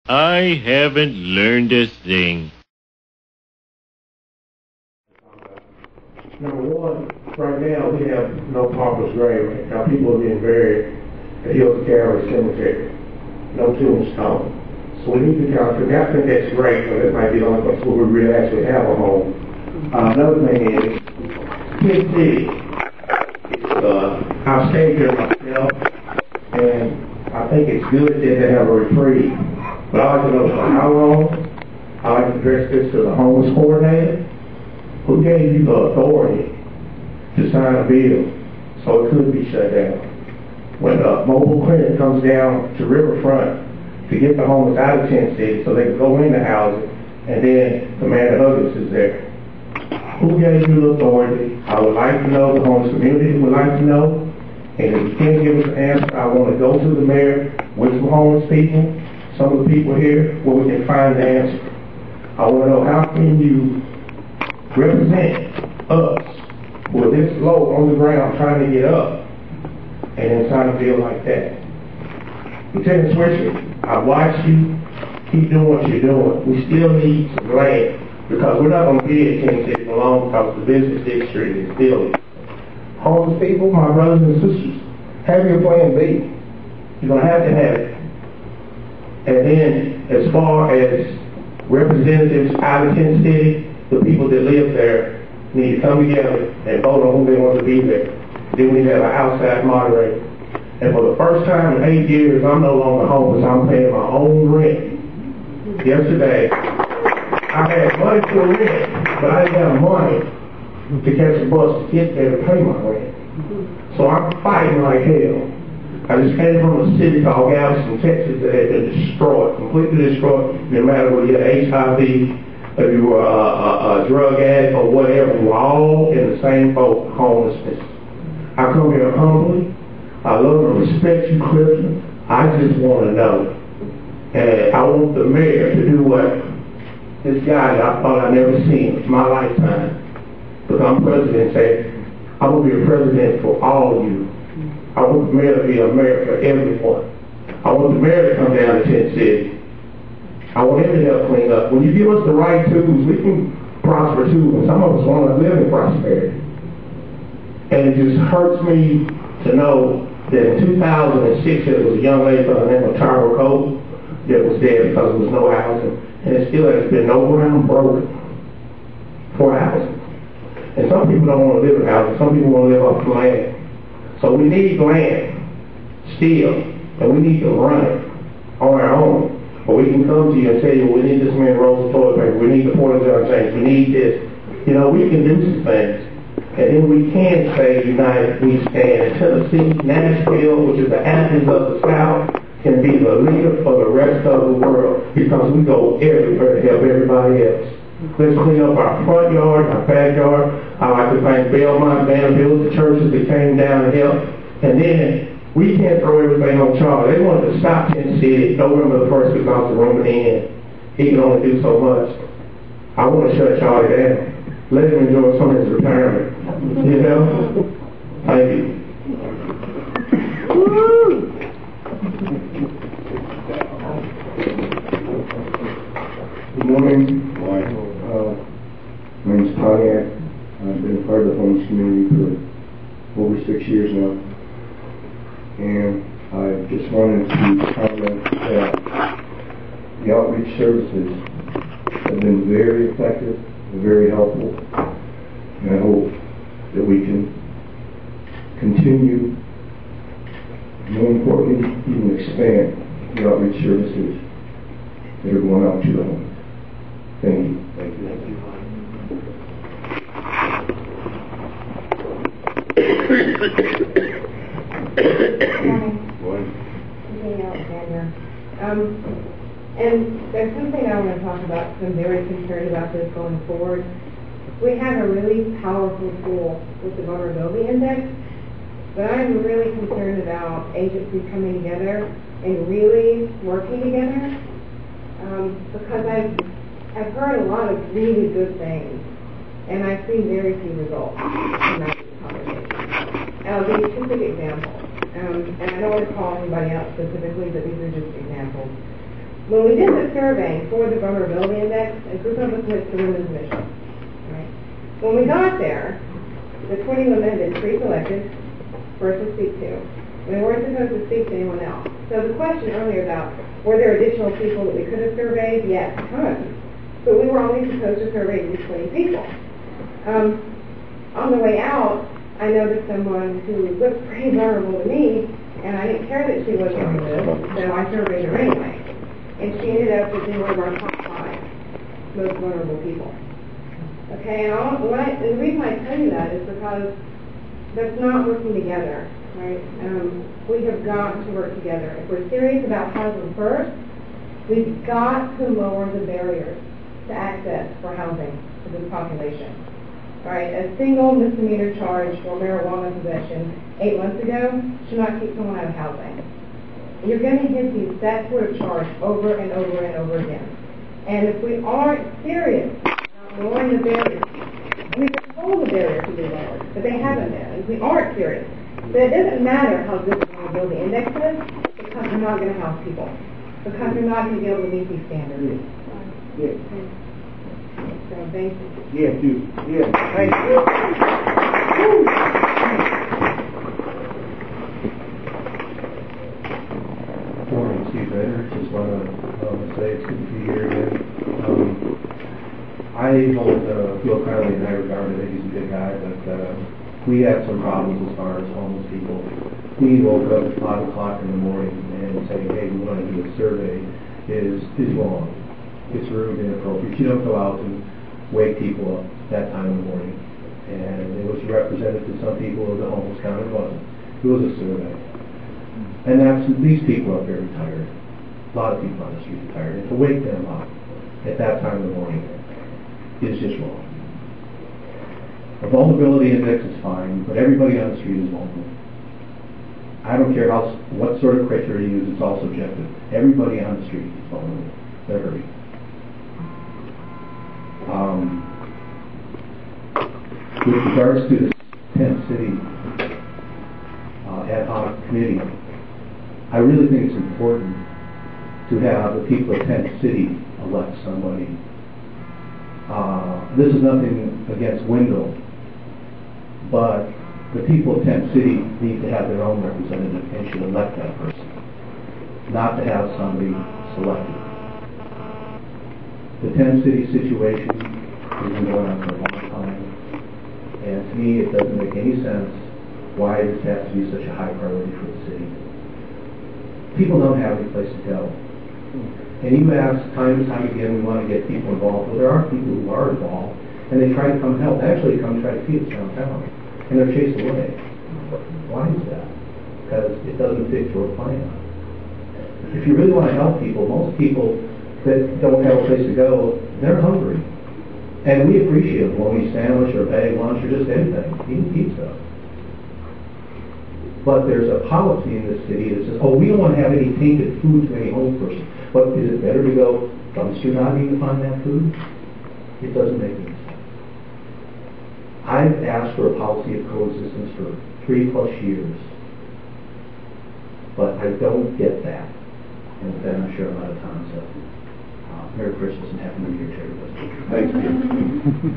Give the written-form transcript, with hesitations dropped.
I haven't learned a thing. Number one, right now we have no pauper's grave. Right now people are being buried at Hills Calvary Cemetery. No tombstone. So we need to kind of figure out, I think that's great, but that might be the only place where we really actually have a home. Another thing is, Twin City. I've stayed here myself, and I think it's good that they have a reprieve. But I like to know for how long. I like to address this to the homeless coordinator. Who gave you the authority to sign a bill so it could be shut down? When a mobile clinic comes down to Riverfront to get the homeless out of Tent City so they can go in the houses, and then Commander Huggins is there. Who gave you the authority? I would like to know, the homeless community would like to know. And if you can't give us an answer, I want to go to the mayor with some homeless people, some of the people here, where we can find the answer. I want to know, how can you represent us who are this low on the ground trying to get up and then sign a bill like that? Lieutenant Swisher, I watched you keep doing what you're doing. We still need some land because we're not going to be at King City for long because the business district is still homeless people, my brothers and sisters. Have your plan B. You're going to have it. And then as far as representatives out of Tent City, the people that live there need to come together and vote on who they want to be there. Then we have an outside moderator. And for the first time in 8 years, I'm no longer homeless. I'm paying my own rent. Yesterday, I had money for rent, but I didn't have money to catch a bus to get there to pay my rent. So I'm fighting like hell. I just came from a city called Galveston, Texas that had been destroyed, completely destroyed. No matter whether you had HIV, if you were a drug addict or whatever, we're all in the same boat, homelessness. I come here humbly. I love and respect you, Clifton. I just want to know. And I want the mayor to do what this guy that I thought I'd never seen in my lifetime become president said, I will be a president for all of you. I want the mayor to be a mayor for everyone. I want the mayor to come down to Tent City. I want him to help clean up. When you give us the right tools, we can prosper too. And some of us want to live in prosperity. And it just hurts me to know that in 2006 there was a young lady by the name of Tara Cole that was there because there was no housing. And it still has been no ground broken for housing. And some people don't want to live in houses. Some people want to live off the land. So we need land still. And we need to run it on our own. Or we can come to you and tell you, we need this many rolls of toilet paper, we need the porta-john change, we need this. You know, we can do some things. And then we can say, united we stand. Tennessee, Nashville, which is the Athens of the South, can be the leader for the rest of the world because we go everywhere to help everybody else. Let's clean up our front yard, our backyard. I like to thank Belmont, Vanderbilt, the churches that came down and helped. And then we can't throw everything on Charlie. They wanted to stop Tent City November the 1st because of rooming in. He can only do so much. I want to shut Charlie down. Let him enjoy some of his retirement. You know? Thank you. Good morning. My name is Pontiac. I've been a part of the homeless community for over 6 years now. And I just wanted to comment that the outreach services have been very effective and very helpful. And I hope that we can continue, more importantly, even expand the outreach services that are going out to the homeless. Thank you. Thank you. Thank you. And there's something I want to talk about because I'm very concerned about this going forward. We have a really powerful tool with the vulnerability index, but I'm really concerned about agencies coming together and really working together because I've heard a lot of really good things, and I've seen very few results in that conversation. I'll give you two quick examples, and I don't want to call anybody out specifically, but these are just examples. When we did the survey for the vulnerability index, a group of us went to women's mission. Right? When we got there, the 20 women had been pre-selected for us to speak to. We weren't supposed to speak to anyone else. So the question earlier about were there additional people that we could have surveyed? Yes, tons. But we were only supposed to survey these 20 people. On the way out, I noticed someone who looked pretty vulnerable to me, and I didn't care that she wasn't on the list, so I surveyed her anyway. And she ended up as one of our top 5 most vulnerable people. Okay, and the reason I tell you that is because that's not working together, right? We have got to work together. If we're serious about housing first, we've got to lower the barriers to access for housing for this population. All right, a single misdemeanor charge for marijuana possession 8 months ago should not keep someone out of housing. You're going to hit that sort of charge over and over and over again. And if we aren't serious about lowering the barriers, we've been told the barriers to be lowered, but they haven't been. If we aren't serious, then it doesn't matter how good the vulnerability index is, because we're not going to house people, because we're not going to be able to meet these standards. Yes. So thank you. Yes, you. Yes. Thank you. Morning, Steve-n-Dorth. Just want to say it's good to be here again. I hold Bill Carly in high regard. I think he's a good guy, but we have some problems as far as homeless people. We woke up at 5 o'clock in the morning and saying, hey, we want to do a survey is wrong. It's rude and inappropriate. You don't go out and wake people up that time in the morning. And it was represented to some people as a homeless count. It wasn't. It was a survey. And these people are very tired. A lot of people on the street are tired. And to wake them up at that time in the morning is just wrong. A vulnerability index is fine, but everybody on the street is vulnerable. I don't care what sort of criteria you use, it's all subjective. Everybody on the street is vulnerable. They're hurting. With regards to the tent city ad hoc committee, I really think it's important to have the people of tent city elect somebody. This is nothing against Wendell, but the people of tent city need to have their own representative and should elect that person, not to have somebody selected. The tent city situation has been going on for a long time, and to me it doesn't make any sense why this has to be such a high priority for the city. People don't have any place to go. And you ask time and time again, we want to get people involved. Well, there are people who are involved, and they try to come help. They actually come try to feed us downtown, and they're chased away. Why is that? Because it doesn't fit your plan. If you really want to help people, most people that don't have a place to go, they're hungry. And we appreciate it when we sandwich or bag lunch or just anything, even pizza. But there's a policy in this city that says, oh, we don't want to have any tainted food to any homeless person. But is it better to go dumpster diving to find that food? It doesn't make any sense. I've asked for a policy of coexistence for 3+ years, but I don't get that. And with that, I'm sure I'm out of time. So, Merry Christmas and Happy New Year to everybody. Thanks, Steve.